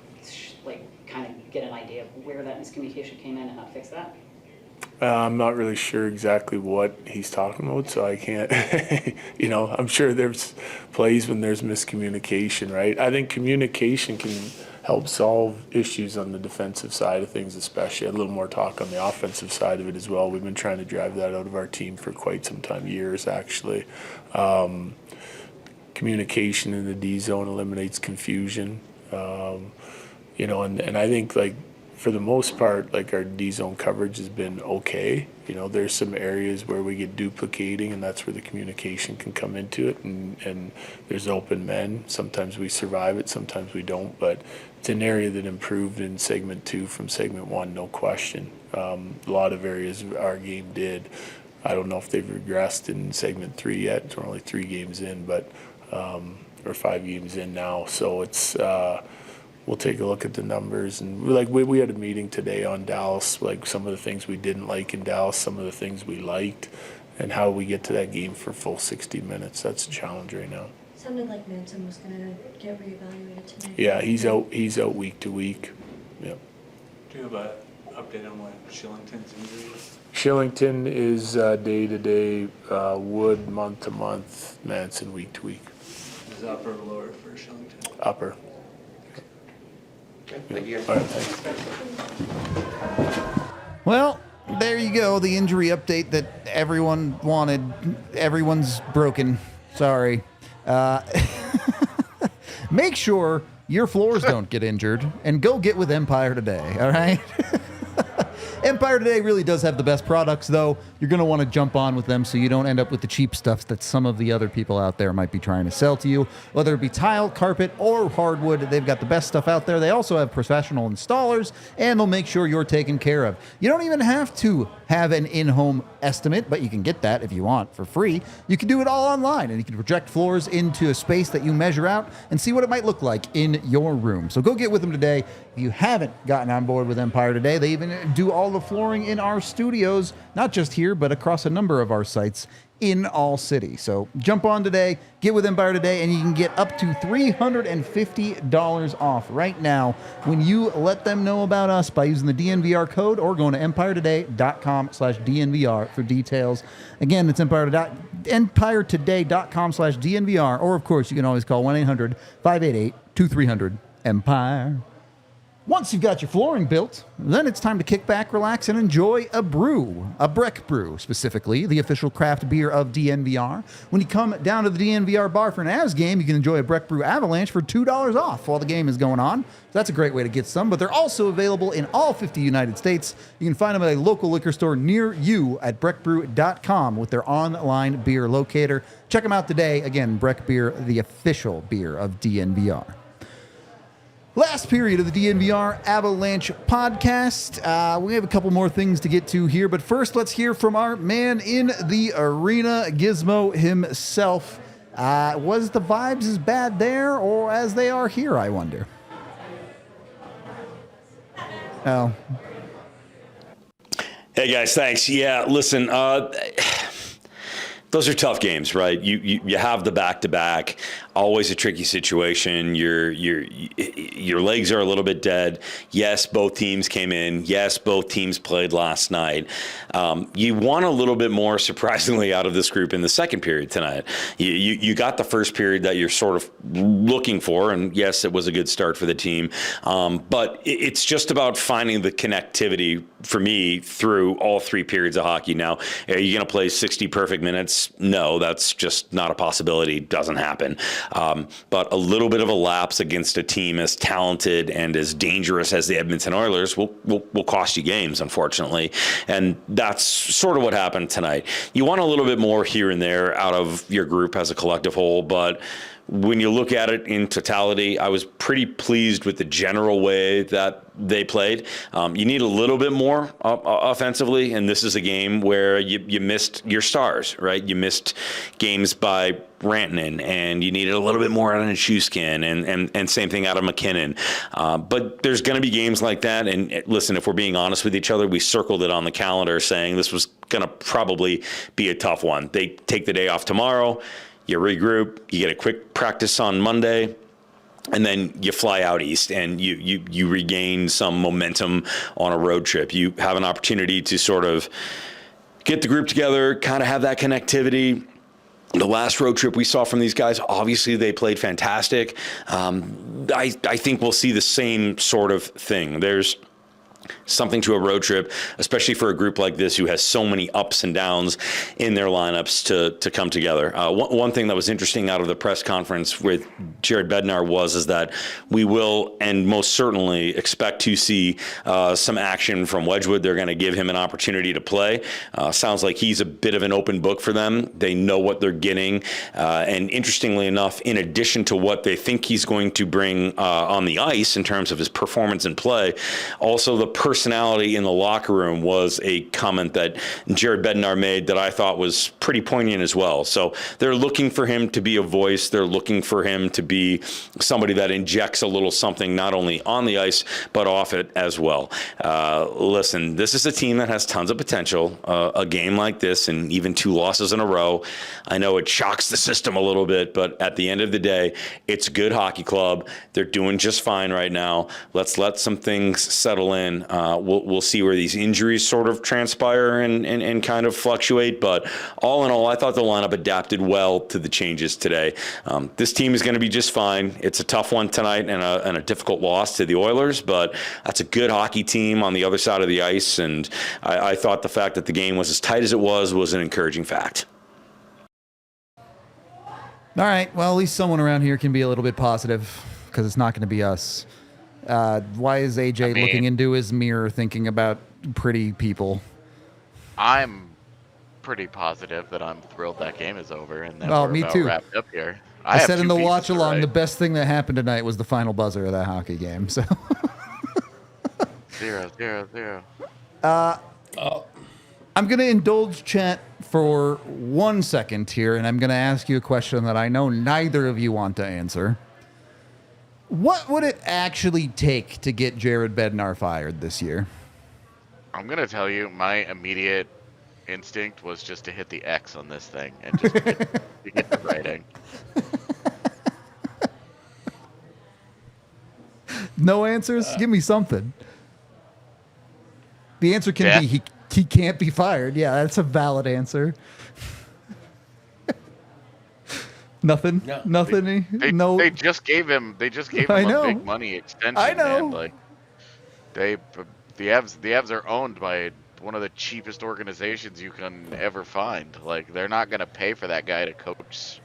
kind of get an idea of where that miscommunication came in and how to fix that? I'm not really sure exactly what he's talking about, so I can't, I'm sure there's plays when there's miscommunication, right? I think communication help solve issues on the defensive side of things, especially. A little more talk on the offensive side of it as well. We've been trying to drive that out of our team for quite some time, years actually. Communication in the D zone eliminates confusion. You know, and I think, like, for the most part, like, our D zone coverage has been okay. You know, there's some areas where we get duplicating, and that's where the communication can come into it. And there's open men. Sometimes we survive it, sometimes we don't. But it's an area that improved in segment 2 from segment 1, no question. A lot of areas our game did. I don't know if they've regressed in segment 3 yet. We're only 3 games in, but or 5 games in now. So it's we'll take a look at the numbers, and we had a meeting today on Dallas, like some of the things we didn't like in Dallas, some of the things we liked, and how we get to that game for full 60 minutes. That's a challenge right now. Sounded like Manson was gonna get reevaluated tonight. Yeah, he's out week to week. Yep. Do you have an update on what Shillington's injury is? Shillington is day to day, Wood month to month, Manson week to week. Is upper or lower for Shillington? Upper. Okay, thank you. All right, thanks. Well, there you go. The injury update that everyone wanted. Everyone's broken. Sorry. Make sure your floors don't get injured, and go get with Empire today, all right? Empire Today really does have the best products, though. You're going to want to jump on with them so you don't end up with the cheap stuff that some of the other people out there might be trying to sell to you. Whether it be tile, carpet, or hardwood, they've got the best stuff out there. They also have professional installers, and they'll make sure you're taken care of. You don't even have to have an in-home estimate, but you can get that if you want for free. You can do it all online, and you can project floors into a space that you measure out and see what it might look like in your room. So go get with them today. If you haven't gotten on board with Empire Today, they even do all the flooring in our studios, not just here, but across a number of our sites in ALLCITY. So jump on today, get with Empire Today, and you can get up to $350 off right now when you let them know about us by using the DNVR code or going to empiretoday.com/DNVR for details. Again, it's empiretoday.com/DNVR, or of course, you can always call 1-800-588-2300-EMPIRE. Once you've got your flooring built, then it's time to kick back, relax, and enjoy a brew. A Breck Brew, specifically, the official craft beer of DNVR. When you come down to the DNVR bar for an Avs game, you can enjoy a Breck Brew Avalanche for $2 off while the game is going on. So that's a great way to get some, but they're also available in all 50 United States. You can find them at a local liquor store near you at breckbrew.com with their online beer locator. Check them out today. Again, Breck Beer, the official beer of DNVR. Last period of the DNVR Avalanche podcast. We have a couple more things to get to here, but first let's hear from our man in the arena, Gizmo himself. Was the vibes as bad there or as they are here, I wonder? Oh. Hey guys, thanks. Yeah, listen, those are tough games, right? You have the back-to-back, always a tricky situation. Your legs are a little bit dead. Yes, both teams came in. Yes, both teams played last night. You want a little bit more, surprisingly, out of this group in the second period tonight. You got the first period that you're sort of looking for, and yes, it was a good start for the team. But it's just about finding the connectivity for me through all 3 periods of hockey. Now, are you going to play 60 perfect minutes? No, that's just not a possibility. Doesn't happen. But a little bit of a lapse against a team as talented and as dangerous as the Edmonton Oilers will cost you games, unfortunately. And that's sort of what happened tonight. You want a little bit more here and there out of your group as a collective whole, but when you look at it in totality, I was pretty pleased with the general way that they played. You need a little bit more offensively, and this is a game where you missed your stars, right? You missed games by Rantanen, and you needed a little bit more out of Nichushkin, and same thing out of McKinnon. But there's going to be games like that, and listen, if we're being honest with each other, we circled it on the calendar saying this was going to probably be a tough one. They take the day off tomorrow. You regroup, you get a quick practice on Monday, and then you fly out east and you regain some momentum on a road trip. You have an opportunity to sort of get the group together, kind of have that connectivity, The last road trip we saw from these guys, obviously they played fantastic. I think we'll see the same sort of thing. There's something to a road trip, especially for a group like this who has so many ups and downs in their lineups to come together. One thing that was interesting out of the press conference with Jared Bednar is that we will and most certainly expect to see some action from Wedgwood. They're going to give him an opportunity to play. Sounds like he's a bit of an open book for them. They know what they're getting. And interestingly enough, in addition to what they think he's going to bring on the ice in terms of his performance and play, also the personality in the locker room was a comment that Jared Bednar made that I thought was pretty poignant as well. So they're looking for him to be a voice. They're looking for him to be somebody that injects a little something not only on the ice but off it as well. Listen, this is a team that has tons of potential. A game like this and even 2 losses in a row, I know it shocks the system a little bit, but at the end of the day, it's a good hockey club. They're doing just fine right now. Let's let some things settle in. We'll see where these injuries sort of transpire and kind of fluctuate. But all in all, I thought the lineup adapted well to the changes today. This team is going to be just fine. It's a tough one tonight and a difficult loss to the Oilers, but that's a good hockey team on the other side of the ice. And I thought the fact that the game was as tight as it was an encouraging fact. All right. Well, at least someone around here can be a little bit positive because it's not going to be us. Why is AJ looking into his mirror thinking about pretty people? I'm pretty positive that I'm thrilled that game is over and that we're me about too. wrapped up here. I said in the watch along, the best thing that happened tonight was the final buzzer of that hockey game. So 0-0-0. I'm going to indulge chat for 1 second here, and I'm going to ask you a question that I know neither of you want to answer. What would it actually take to get Jared Bednar fired this year? I'm going to tell you, my immediate instinct was just to hit the X on this thing and just get the writing. No answers? Give me something. The answer can be he can't be fired. Yeah, that's a valid answer. Nothing. No. Nothing. No. They just gave him. They just gave him a big money extension. I know. Man. Like the Avs are owned by one of the cheapest organizations you can ever find. Like they're not going to pay for that guy to coach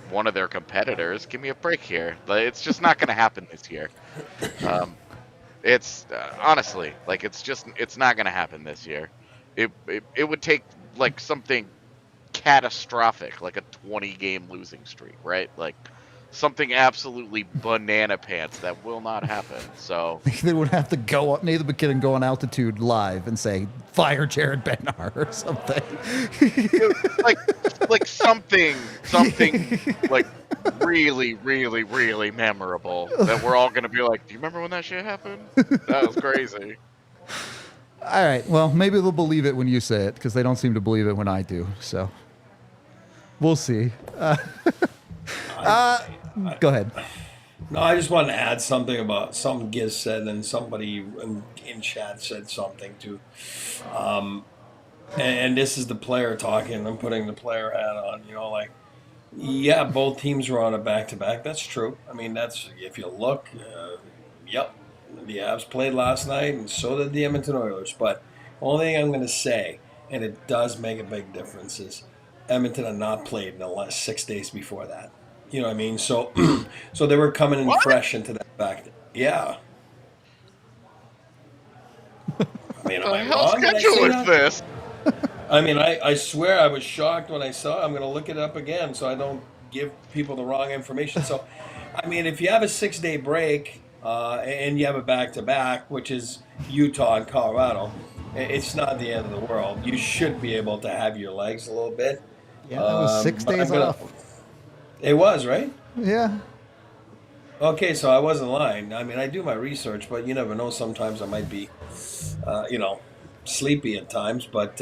one of their competitors. Give me a break here. Like, it's just not going to happen this year. It's honestly like it's not going to happen this year. It would take like something catastrophic, like a 20-game losing streak, right? Like something absolutely banana pants that will not happen. So they would have to go up, Nathan McKinnon go on Altitude live and say, fire Jared Bednar or something. like something like really, really, really memorable that we're all going to be like, do you remember when that shit happened? That was crazy. All right. Well, maybe they'll believe it when you say it because they don't seem to believe it when I do. So we'll see. Go ahead. No, I just wanted to add something about something Giz said, and somebody in chat said something too. And this is the player talking. I'm putting the player hat on. You know, like, yeah, both teams were on a back-to-back. That's true. I mean, that's if you look. Yep, the Avs played last night, and so did the Edmonton Oilers. But only thing I'm going to say, and it does make a big difference, is Edmonton had not played in the last 6 days before that. You know what I mean? So, so they were coming in fresh into that fact. Yeah. I mean, am I wrong when I say that? This? I mean, I swear I was shocked when I saw it. I'm going to look it up again so I don't give people the wrong information. So, I mean, if you have a 6-day break and you have a back-to-back, which is Utah and Colorado, it's not the end of the world. You should be able to have your legs a little bit. Yeah, that was 6 days off. It was, right? Yeah. Okay, so I wasn't lying. I mean, I do my research, but you never know. Sometimes I might be, sleepy at times, but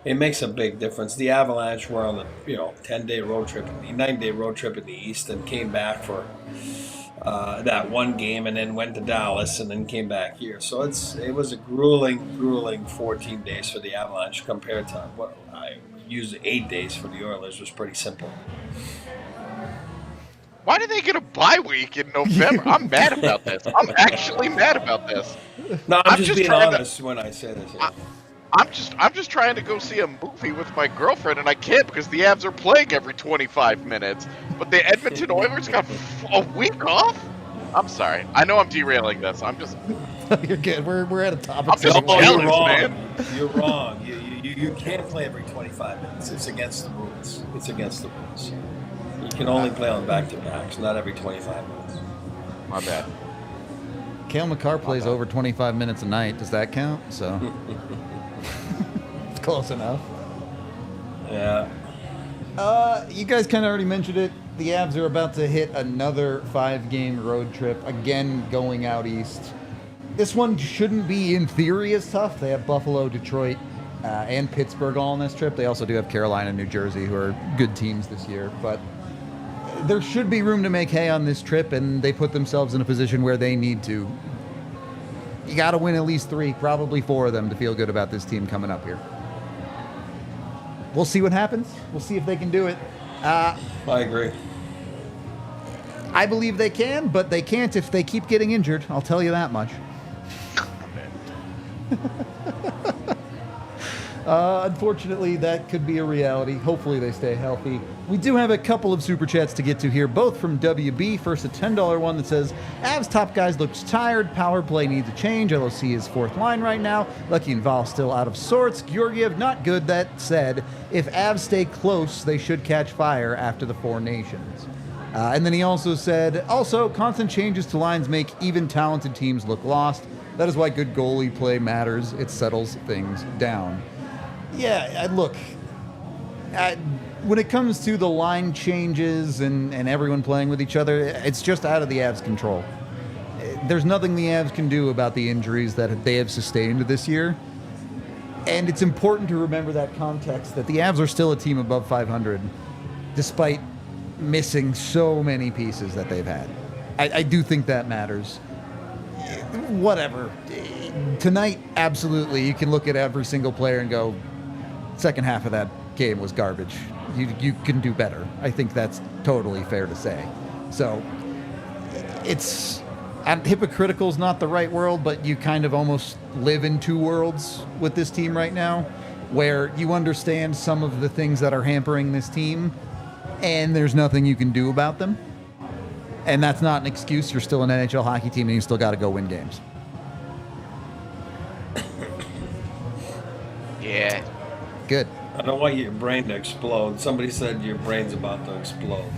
it makes a big difference. The Avalanche were on the 10-day road trip, 9-day road trip in the East, and came back for that one game, and then went to Dallas, and then came back here. So it was a grueling 14 days for the Avalanche compared to what I used 8 days for the Oilers. It was pretty simple. Why did they get a bye week in November? I'm mad about this. I'm actually mad about this. No, I'm just being honest when I say this. I'm just trying to go see a movie with my girlfriend, and I can't because the Avs are playing every 25 minutes. But the Edmonton Oilers got a week off? I'm sorry. I know I'm derailing this. I'm just... You're good. We're at a topic. I'm just jealous, you're wrong. man. You're wrong. You can't play every 25 minutes. It's against the rules. It's against the rules. You can only play on back-to-backs, not every 25 minutes. My bad. Cale Makar plays over 25 minutes a night. Does that count? So it's close enough. Yeah. You guys kind of already mentioned it. The Avs are about to hit another 5-game road trip, again going out east. This one shouldn't be, in theory, as tough. They have Buffalo, Detroit, and Pittsburgh all on this trip. They also do have Carolina and New Jersey, who are good teams this year. But there should be room to make hay on this trip, and they put themselves in a position where they need to. You got to win at least 3, probably 4 of them to feel good about this team coming up here. We'll see what happens. We'll see if they can do it. I agree. I believe they can, but they can't if they keep getting injured. I'll tell you that much. Unfortunately, that could be a reality. Hopefully they stay healthy. We do have a couple of Super Chats to get to here, both from WB. First, a $10 one that says, Avs top guys looks tired. Power play needs a change. LOC is 4th line right now. Lucky and Val still out of sorts. Georgiev, not good. That said, if Avs stay close, they should catch fire after the 4 nations. And then he also said, constant changes to lines make even talented teams look lost. That is why good goalie play matters. It settles things down. Yeah, look, when it comes to the line changes and everyone playing with each other, it's just out of the Avs' control. There's nothing the Avs can do about the injuries that they have sustained this year. And it's important to remember that context, that the Avs are still a team above 500, despite missing so many pieces that they've had. I do think that matters. Whatever. Tonight, absolutely, you can look at every single player and go, second half of that game was garbage. You can do better. I think that's totally fair to say. So, it's... hypocritical is not the right word, but you kind of almost live in 2 worlds with this team right now, where you understand some of the things that are hampering this team, and there's nothing you can do about them. And that's not an excuse. You're still an NHL hockey team, and you still got to go win games. Yeah. Good. I don't want your brain to explode. Somebody said your brain's about to explode.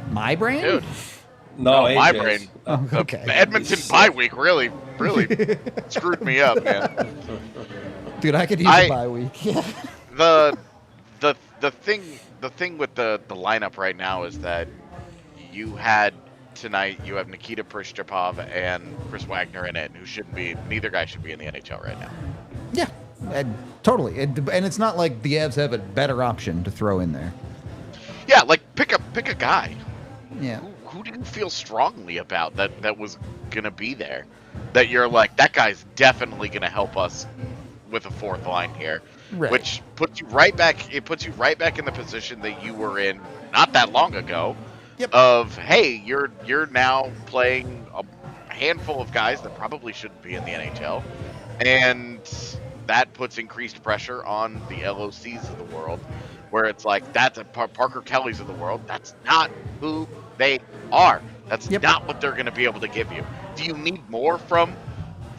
My brain? Dude. No, my AJ's. brain. Oh, okay. The Edmonton bye week really screwed me up, man. Dude, I could use a bye week. Yeah. The thing with the lineup right now is that you had tonight, you have Nikita Prishchapov and Chris Wagner in it, who shouldn't be. Neither guy should be in the NHL right now. Yeah, totally. And it's not like the Avs have a better option to throw in there. Yeah, like pick a guy. Yeah. Who do you feel strongly about that was gonna be there? That you're like, that guy's definitely gonna help us with a 4th line here. Right. Which puts you right back. It puts you right back in the position that you were in not that long ago. Yep. Of hey, you're now playing a handful of guys that probably shouldn't be in the NHL, and that puts increased pressure on the LOCs of the world, where it's like that's a Parker Kelly's of the world. That's not who they are. That's not what they're going to be able to give you. Do you need more from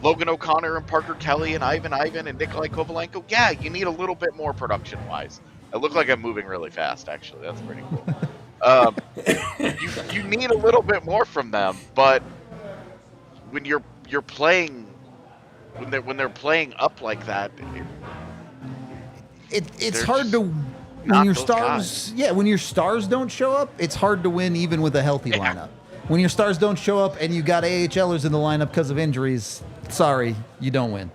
Logan O'Connor and Parker Kelly and Ivan and Nikolai Kovalenko? Yeah, you need a little bit more production-wise. It looked like I'm moving really fast, actually. That's pretty cool. You need a little bit more from them, but when you're playing, when they're playing up like that, it's hard to when your stars when your stars don't show up. It's hard to win even with a healthy lineup. When your stars don't show up and you got AHLers in the lineup because of injuries, sorry, you don't win.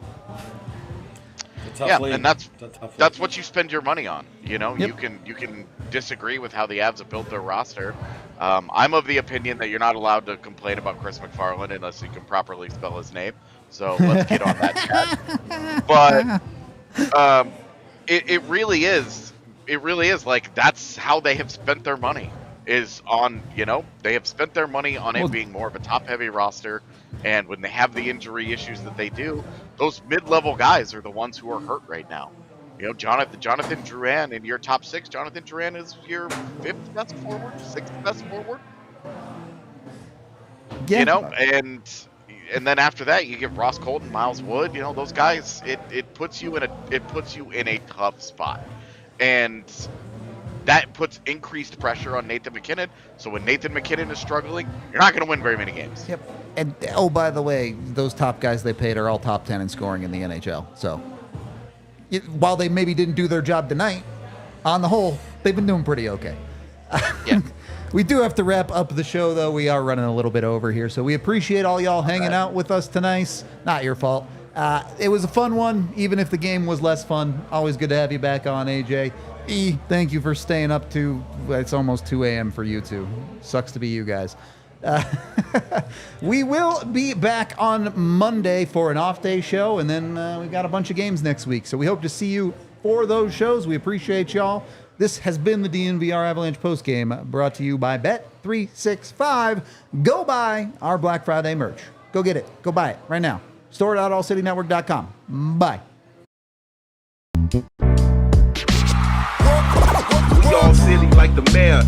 And that's what you spend your money on. You know, you can disagree with how the Avs have built their roster, I'm of the opinion that you're not allowed to complain about Chris McFarland unless you can properly spell his name. So let's get on that chat. But it really is. It really is like that's how they have spent their money. Is on, they have spent their money on it being more of a top-heavy roster, and when they have the injury issues that they do, those mid-level guys are the ones who are hurt right now. Jonathan Drouin in your top 6. Jonathan Drouin is your 5th best forward, 6th best forward. Yeah. And then after that you get Ross Colton, Miles Wood. Those guys. It puts you in a tough spot, and that puts increased pressure on Nathan MacKinnon. So when Nathan MacKinnon is struggling, you're not going to win very many games. Yep. And by the way, those top guys they paid are all top 10 in scoring in the NHL. So while they maybe didn't do their job tonight, on the whole, they've been doing pretty okay. Yeah. We do have to wrap up the show, though. We are running a little bit over here. So we appreciate all y'all hanging out with us tonight. Not your fault. It was a fun one, even if the game was less fun. Always good to have you back on, AJ. Thank you for staying up to, it's almost 2 a.m. for you two. Sucks to be you guys. We will be back on Monday for an off-day show, and then we've got a bunch of games next week. So we hope to see you for those shows. We appreciate y'all. This has been the DNVR Avalanche postgame, brought to you by Bet365. Go buy our Black Friday merch. Go get it. Go buy it right now. Store it at ALLCITYNetwork.com. Bye. We all silly like the mayor.